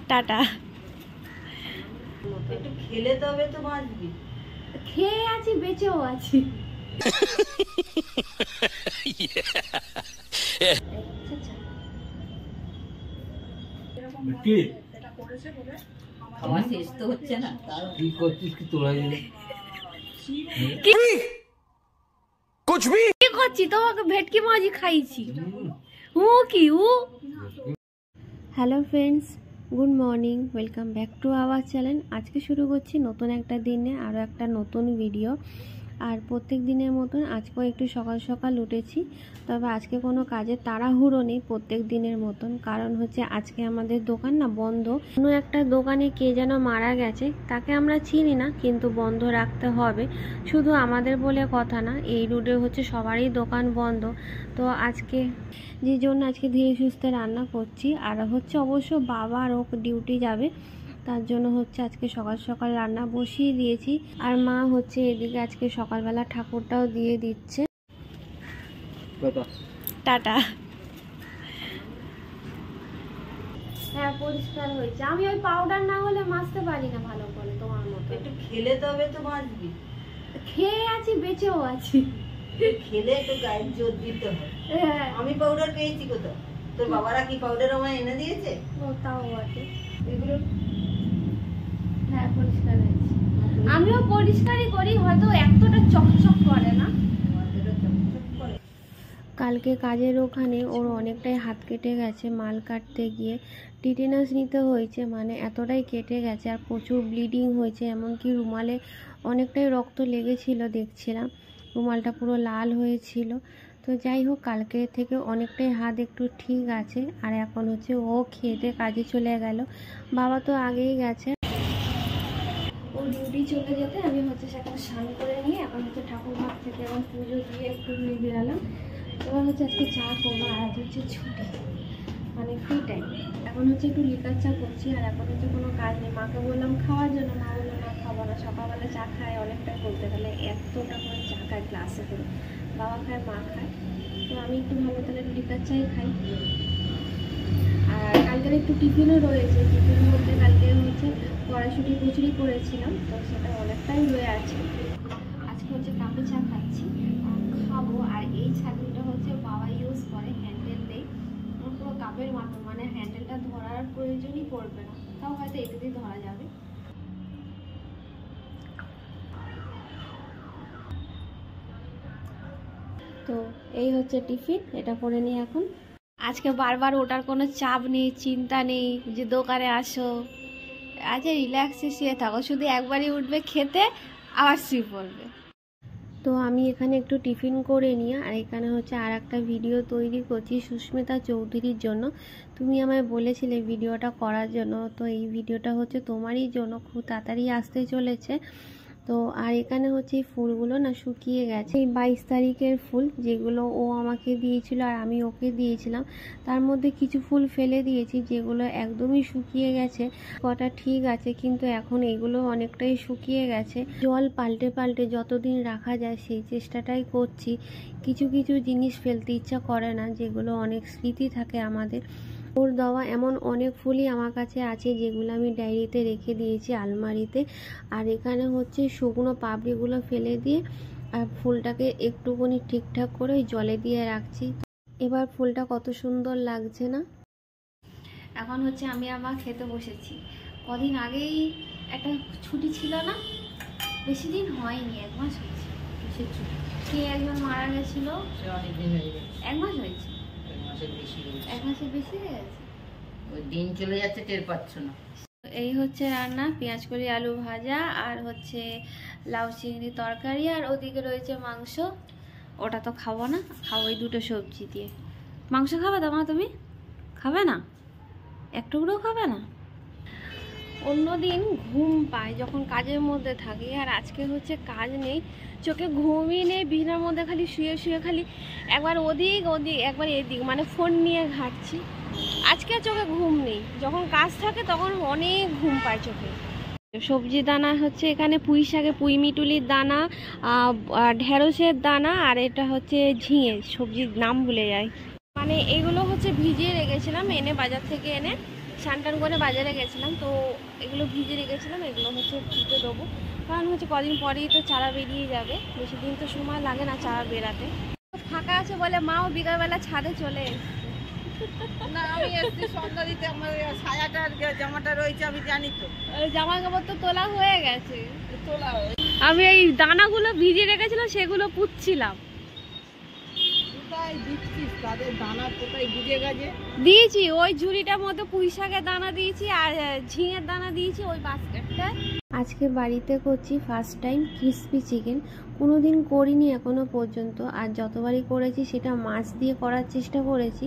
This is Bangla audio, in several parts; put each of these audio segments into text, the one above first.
টাটা। একটু খেলে তবে তো বাঁচবি। খেয়ে আছি, বেঁচেও আছি। খাওয়া শেষ তো হচ্ছে না, কি করছিস? কি তোরা কি করছি? তোমাকে ভেটকি মাঝি খাইছি। ও কি ও। Hello friends, good morning, welcome back to our channel. আজকে শুরু করছি নতুন একটা দিনে আরও একটা নতুন ভিডিও। আর প্রত্যেক দিনের মতন আজকেও একটু সকাল সকাল উঠেছি, তবে আজকে কোনো কাজের তাড়াহুড়ো নেই প্রত্যেক দিনের মতন। কারণ হচ্ছে আজকে আমাদের দোকান না বন্ধ। কোনো একটা দোকানে কে যেন মারা গেছে, তাকে আমরা চিনি না, কিন্তু বন্ধ রাখতে হবে। শুধু আমাদের বলে কথা না, এই রোডে হচ্ছে সবারই দোকান বন্ধ। তো আজকে যে জন্য আজকে ধীরে সুস্থে রান্না করছি। আর হচ্ছে অবশ্য বাবা আর ও ডিউটি যাবে, তার জন্য হচ্ছে আজকে সকাল সকাল রান্না বসিয়ে দিয়েছি। আর মা হচ্ছে এদিকে আজকে সকালবেলা ঠাকুরটাও দিয়ে দিচ্ছে। টাটা। হ্যাঁ, পরিষ্কার হয়েছে। আমি ওই পাউডার না হলে মাজতে পারি না ভালো করে তোমার মতো। একটু খেলে তবে তো বাঁচবি। খেয়ে আছি, বেঁচেও আছি। খেলে একটু গায়ে জোর দিতে হয়। আমি পাউডার পেয়েছি কোথাও? তোর বাবারা কি পাউডার আমায় এনে দিয়েছে? ও তাও বটে। এগুলো হ্যাঁ পরিষ্কার হয়েছে। আমিও পরিষ্কারই করি, হয়তো এতটা চকচক করে না। কালকে কাজের ওখানে ওর অনেকটাই হাত কেটে গেছে, মাল কাটতে গিয়ে টিটেনাস নিতে হয়েছে, মানে এতটাই কেটে গেছে আর প্রচুর ব্লিডিং হয়েছে। এমনকি রুমালে অনেকটাই রক্ত লেগেছিল, দেখছিলাম রুমালটা পুরো লাল হয়েছিল। তো যাই হোক, কালকে থেকে অনেকটাই হাত একটু ঠিক আছে। আর এখন হচ্ছে ও খেতে কাজে চলে গেল, বাবা তো আগেই গেছে। ও ডিউটি চলে যেতে আমি হচ্ছে সেখানে স্নান করে নিয়ে এখন হচ্ছে ঠাকুর ঘর থেকে এখন পুজো দিয়ে একটু নিয়ে বেরালাম। এবার হচ্ছে আজকে চা করবো, আর আজ হচ্ছে ছুটি, মানে ফ্রি টাইম। এখন হচ্ছে একটু লিকার চা করছি। আর এখন হচ্ছে কোনো কাজ নেই, মাকে বললাম খাওয়ার জন্য, মা বললো না খাবো না। সকালবেলা চা খায় অনেকটাই, বলতে গেলে এতটা করে চা খায় গ্লাসে করে, বাবা খায় মা খায়। তো আমি একটু ভালো তাহলে লিকার চাই খাই। আর কালকের একটু টিফিনও রয়েছে, টিফিনের মধ্যে কালকে হচ্ছে কড়াইশুঁটি কচুরি করেছিলাম, তো সেটা অনেকটাই রয়ে আছে। আজকে হচ্ছে কাপে চা খাচ্ছি, খাবো। আর এই ছাগলটা হচ্ছে বাবা ইউজ করে, হ্যান্ডেল নেই, পুরো কাপের মতো, মানে হ্যান্ডেলটা ধরার প্রয়োজনই পড়বে না, তাও হয়তো এটা দিয়ে ধরা যাবে। তো এই হচ্ছে টিফিন, এটা করে নিই এখন। আজকে বারবার ওটার কোনো চাপ নেই, চিন্তা নেই যে দোকানে আসো, আজকে রিল্যাক্সে শুয়ে থাকো, শুধু একবারই উঠবে খেতে, আবার শুয়ে পড়বে। তো আমি এখানে একটু টিফিন করে নিই। আর এখানে হচ্ছে আর একটা ভিডিও তৈরি করছি সুস্মিতা চৌধুরীর জন্য। তুমি আমায় বলেছিলে ভিডিওটা করার জন্য, তো এই ভিডিওটা হচ্ছে তোমারই জন্য, খুব তাড়াতাড়ি আসতে চলেছে। তো আর এখানে হচ্ছে এই ফুলগুলো না শুকিয়ে গেছে, এই 22 তারিখের ফুল যেগুলো ও আমাকে দিয়েছিল আর আমি ওকে দিয়েছিলাম। তার মধ্যে কিছু ফুল ফেলে দিয়েছি যেগুলো একদমই শুকিয়ে গেছে, কটা ঠিক আছে, কিন্তু এখন এগুলো অনেকটাই শুকিয়ে গেছে। জল পাল্টে পাল্টে যতদিন রাখা যায় সেই চেষ্টাটাই করছি। কিছু কিছু জিনিস ফেলতে ইচ্ছা করে না, যেগুলো অনেক স্মৃতি থাকে আমাদের। ওর দেওয়া এমন অনেক ফুলই আমার কাছে আছে যেগুলো আমি ডায়েরিতে রেখে দিয়েছি আলমারিতে। আর এখানে হচ্ছে শুকনো পাপড়িগুলো ফেলে দিয়ে আর ফুলটাকে একটুখানি ঠিকঠাক করে জলে দিয়ে রাখছি। এবার ফুলটা কত সুন্দর লাগছে না। এখন হচ্ছে আমি আমার খেতে বসেছি। কদিন আগেই একটা ছুটি ছিল না, বেশি দিন হয়নি, 1 মাস হয়েছে কিসের ছুটি। কে একজন মারা গেছিল, অনেকদিন হয়ে গেছে। 1 মাস হয়েছে, 1 মাসের বেশি হয়েছে। 1 মাসের বেশি হয়ে গেছে। ওই দিন চলে যাচ্ছে টের পাচ্ছ না। এই হচ্ছে রান্না, পেঁয়াজ কলি আলু ভাজা আর হচ্ছে লাউ চিংড়ি তরকারি, আর ওদিকে রয়েছে মাংস। ওটা তো খাবো না, খাবো এই দুটো সবজি দিয়ে। মাংস খাবে তো মা? তুমি খাবে না? একটুকুও খাবে না? অন্যদিন ঘুম পায় যখন কাজের মধ্যে থাকি, আর আজকে হচ্ছে কাজ নেই, চোখে ঘুমই নেই, বিছানার মধ্যে খালি শুয়ে শুয়ে খালি একবার ওদিক ওদিক একবার এদিক, মানে ফোন নিয়ে ঘাঁটছি। আজকে চোখে ঘুম নেই, যখন কাজ থাকে তখন অনেক ঘুম পায় চোখে। সবজি দানা হচ্ছে এখানে পুঁই শাকে পুঁই মিটুলির দানা, ঢেঁড়সের দানা, আর এটা হচ্ছে ঝিঙে, সবজির নাম ভুলে যায়। মানে এগুলো হচ্ছে ভিজিয়ে রেখেছিলাম এনে, বাজার থেকে এনে স্নান টান করে বাজারে গেছিলাম, তো এগুলো ভিজে রেখেছিলাম, এগুলো হচ্ছে ধুতে দেবো। কারণ হচ্ছে কদিন পরেই তো চারা বেরিয়ে যাবে, বেশি দিন তো সময় লাগে না চারা বেরাতে। ফাঁকা আছে বলে মাও বিকালবেলা ছাদে চলে এসছে। না আমি এসছি সন্ধ্যা দিতে, আমার সায়াটা আর জামাটা রয়েছে আমি জানি তো। জামা কাপড় তো তোলা হয়ে গেছে। তোলা আমি এই দানাগুলো ভিজিয়ে রেখেছিলাম, সেগুলো পুঁতছিলাম। কোথায় দিচ্ছিস তাদের দানা, কোথায় ভিজে গেছে? দিয়েছি ওই ঝুড়িটার মধ্যে পুঁই শাকের দানা দিয়েছি আর ঝিঙের দানা দিয়েছি ওই বাস্কেটটা। আজকে বাড়িতে করছি ফার্স্ট টাইম ক্রিসপি চিকেন, কোনোদিন করিনি এখনো পর্যন্ত। আর যতবারই করেছি সেটা মাছ দিয়ে করার চেষ্টা করেছি,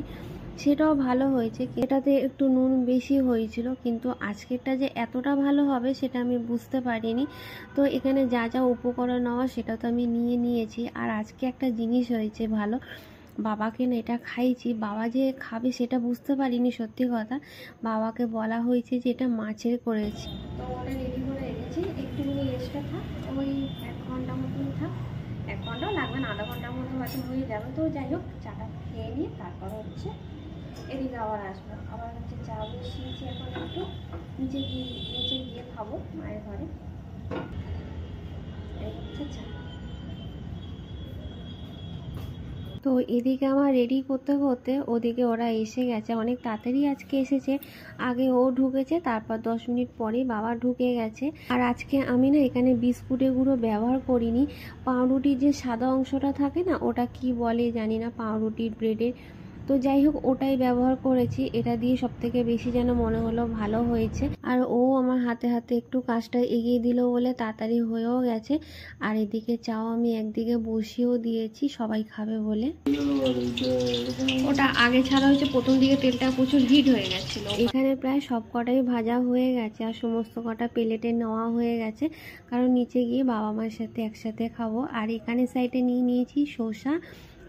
সেটাও ভালো হয়েছে। এটাতে একটু নুন বেশি হয়েছিল, কিন্তু আজকেরটা যে এতটা ভালো হবে সেটা আমি বুঝতে পারিনি। তো এখানে যা যা উপকরণ নেওয়া সেটা তো আমি নিয়েছি। আর আজকে একটা জিনিস হয়েছে ভালো, বাবাকে না এটা খাইয়েছি, বাবা যে খাবে সেটা বুঝতে পারিনি সত্যি কথা। বাবাকে বলা হয়েছে যে এটা মাছের করেছি। তো ওটা রেডি করে রেখেছি, একটুখানি এক্সট্রা থাক, ওই 1 ঘন্টা মতন থাক। 1 ঘন্টাও লাগবে না, আধা ঘন্টার মতো হয়তো হয়ে যাবে। তো যাই হোক, চাটা খেয়ে নিয়ে তারপর হচ্ছে এদিকে আবার আসবো। আবার হচ্ছে চা বসিয়েছি, এখন একটু নিচে গিয়ে খাবো মায়ের ঘরে। এই হচ্ছে চা। তো এদিকে আমার রেডি করতে করতে ওদিকে ওরা এসে গেছে, অনেক তাড়াতাড়ি আজকে এসেছে। আগে ও ঢুকেছে, তারপর 10 মিনিট পরেই বাবা ঢুকে গেছে। আর আজকে আমি না এখানে বিস্কুটের গুঁড়ো ব্যবহার করিনি, পাউরুটির যে সাদা অংশটা থাকে না, ওটা কি বলে জানি না, পাউরুটির ব্রেডের, তো যাই হোক ওটাই ব্যবহার করেছি। এটা দিয়ে সব থেকে বেশি যেন মনে হলো ভালো হয়েছে। আর ও আমার হাতে হাতে একটু কাজটা এগিয়ে দিল বলে তাড়াতাড়ি হয়েও গেছে। আর এদিকে চাও আমি একদিকে বসিয়েও দিয়েছি সবাই খাবে বলে। ওটা আগে ছাড়া হয়েছে, প্রথম দিকে তেলটা প্রচুর হিট হয়ে গেছিল। এখানে প্রায় সব কটাই ভাজা হয়ে গেছে আর সমস্ত কটা প্লেটে নেওয়া হয়ে গেছে, কারণ নিচে গিয়ে বাবা মায়ের সাথে একসাথে খাবো। আর এখানে সাইডে নিয়েছি শসা,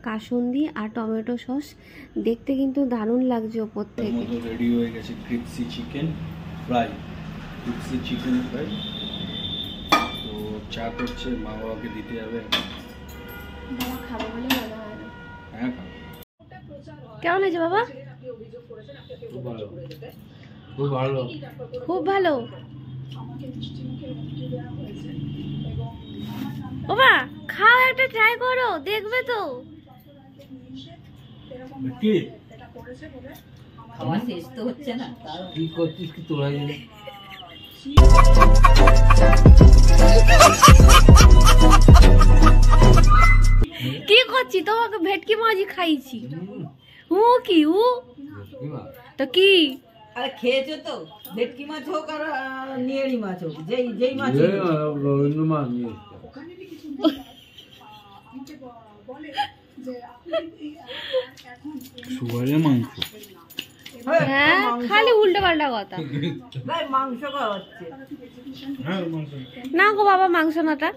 কাসুন্দি আর টমেটো সস, দেখতে কিন্তু দারুণ লাগছে ওপর থেকে। রেডি হয়ে গেছে ক্রিসপি চিকেন ফ্রাই, তো চা করছে, মা বাবাকে দিতে যাবে। বাবা খাবে বলে মনে হয় না। হ্যাঁ, কেমন হয়েছে বাবা? খুব ভালো, খুব ভালো, খুব ভালো। বাবা খাও, একটা ট্রাই করো, দেখবে তো। কি খাওয়া শেষ তো হচ্ছে না, কি করছিস, কি তোলা যাবে? কি করছি? তোমাকে ভেটকি মাছই খাইছি। ও কি ও তো কি? আরে খেয়েছো তো, ভেটকি মাছ হোক আর নিয়েড়ি মাছ হোক, যেই মাছ শুয়ারের মাংস। হ্যাঁ, খালি উল্টো পাল্টা কথা। ভাই মাংস খাওয়াচ্ছে। হ্যাঁ, মাংস না গো বাবা, মাংস নাটা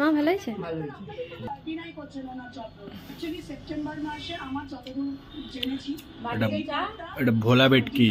মা ভালো হয়েছে। ভালো হয়েছে। এটা ভোলা ভেটকি।